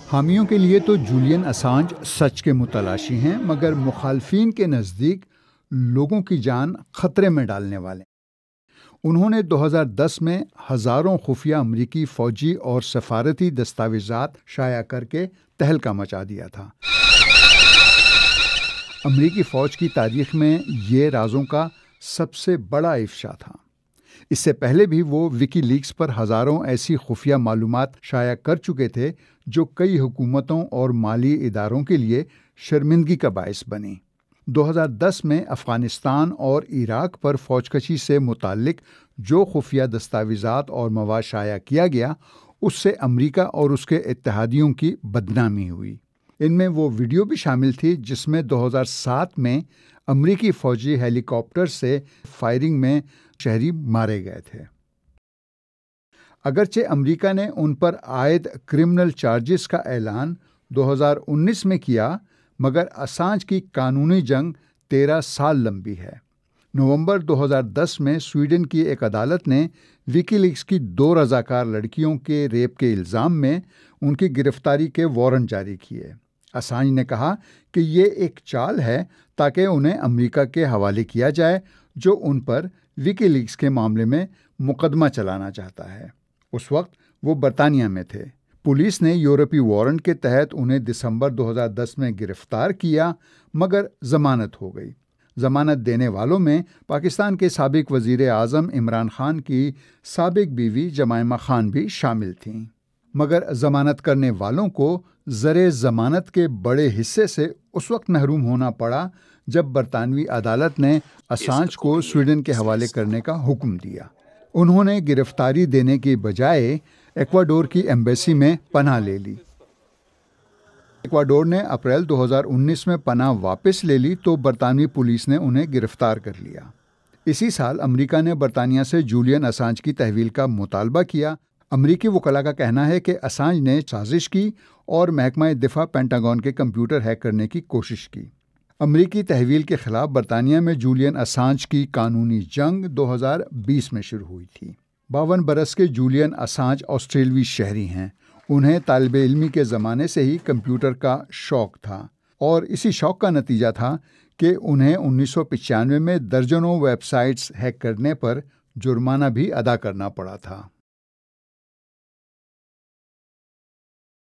हामियों के लिए तो जूलियन असांज सच के मुतलाशी हैं, मगर मुखालफीन के नज़दीक लोगों की जान खतरे में डालने वाले। उन्होंने 2010 में हज़ारों खुफिया अमरीकी फ़ौजी और सफारती दस्तावेज़ात शाया करके तहलका मचा दिया था। अमरीकी फ़ौज की तारीख में ये राज़ों का सबसे बड़ा इफ्शा था। इससे पहले भी वो विकीलीक्स पर हज़ारों ऐसी खुफिया मालूमात शाया कर चुके थे जो कई हुकूमतों और माली इदारों के लिए शर्मिंदगी का बायस बनी। 2010 में अफ़गानिस्तान और इराक पर फ़ौजकशी से मुताल्लिक जो खुफिया दस्तावेज़ात और मवाद शाया किया गया, उससे अमरीका और उसके इत्तेहादियों की बदनामी हुई। इनमें वो वीडियो भी शामिल थी जिसमें 2007 में अमरीकी फ़ौजी हेलीकॉप्टर से फायरिंग में शहरी मारे गए थे। अगरचे अमरीका ने उन पर आयद क्रिमिनल चार्जेस का ऐलान 2019 में किया, मगर असांज की कानूनी जंग 13 साल लंबी है। नवंबर 2010 में स्वीडन की एक अदालत ने विकीलीक्स की 2 रज़ाकार लड़कियों के रेप के इल्ज़ाम में उनकी गिरफ्तारी के वारंट जारी किए। असांज ने कहा कि ये एक चाल है ताकि उन्हें अमेरिका के हवाले किया जाए, जो उन पर विकीलीक्स के मामले में मुकदमा चलाना चाहता है। उस वक्त वो बरतानिया में थे। पुलिस ने यूरोपीय वारंट के तहत उन्हें दिसंबर 2010 में गिरफ्तार किया, मगर जमानत हो गई। जमानत देने वालों में पाकिस्तान के साबिक वज़ीर आज़म इमरान खान की साबिक बीवी जमाइमा खान भी शामिल थीं। मगर जमानत करने वालों को ज़रे ज़मानत के बड़े हिस्से से उस वक्त महरूम होना पड़ा जब बरतानवी अदालत ने असांज को स्वीडन के हवाले करने का हुक्म दिया। उन्होंने गिरफ्तारी देने की बजाय एक्वाडोर की एम्बेसी में पनाह ले ली। एक्वाडोर ने अप्रैल 2019 में पनाह वापस ले ली तो बरतानवी पुलिस ने उन्हें गिरफ्तार कर लिया। इसी साल अमेरिका ने बरतानिया से जूलियन असांज की तहवील का मुतालबा किया। अमरीकी वकला का कहना है कि असांज ने साजिश की और महकमा दिफा पेंटागन के कंप्यूटर हैक करने की कोशिश की। अमरीकी तहवील के खिलाफ बरतानिया में जूलियन असांज की कानूनी जंग 2020 में शुरू हुई थी। 52 बरस के जूलियन असांज ऑस्ट्रेलवी शहरी हैं। उन्हें तालिबे इल्मी के ज़माने से ही कंप्यूटर का शौक़ था और इसी शौक़ का नतीजा था कि उन्हें 1995 में दर्जनों वेबसाइट्स हैक करने पर जुर्माना भी अदा करना पड़ा था।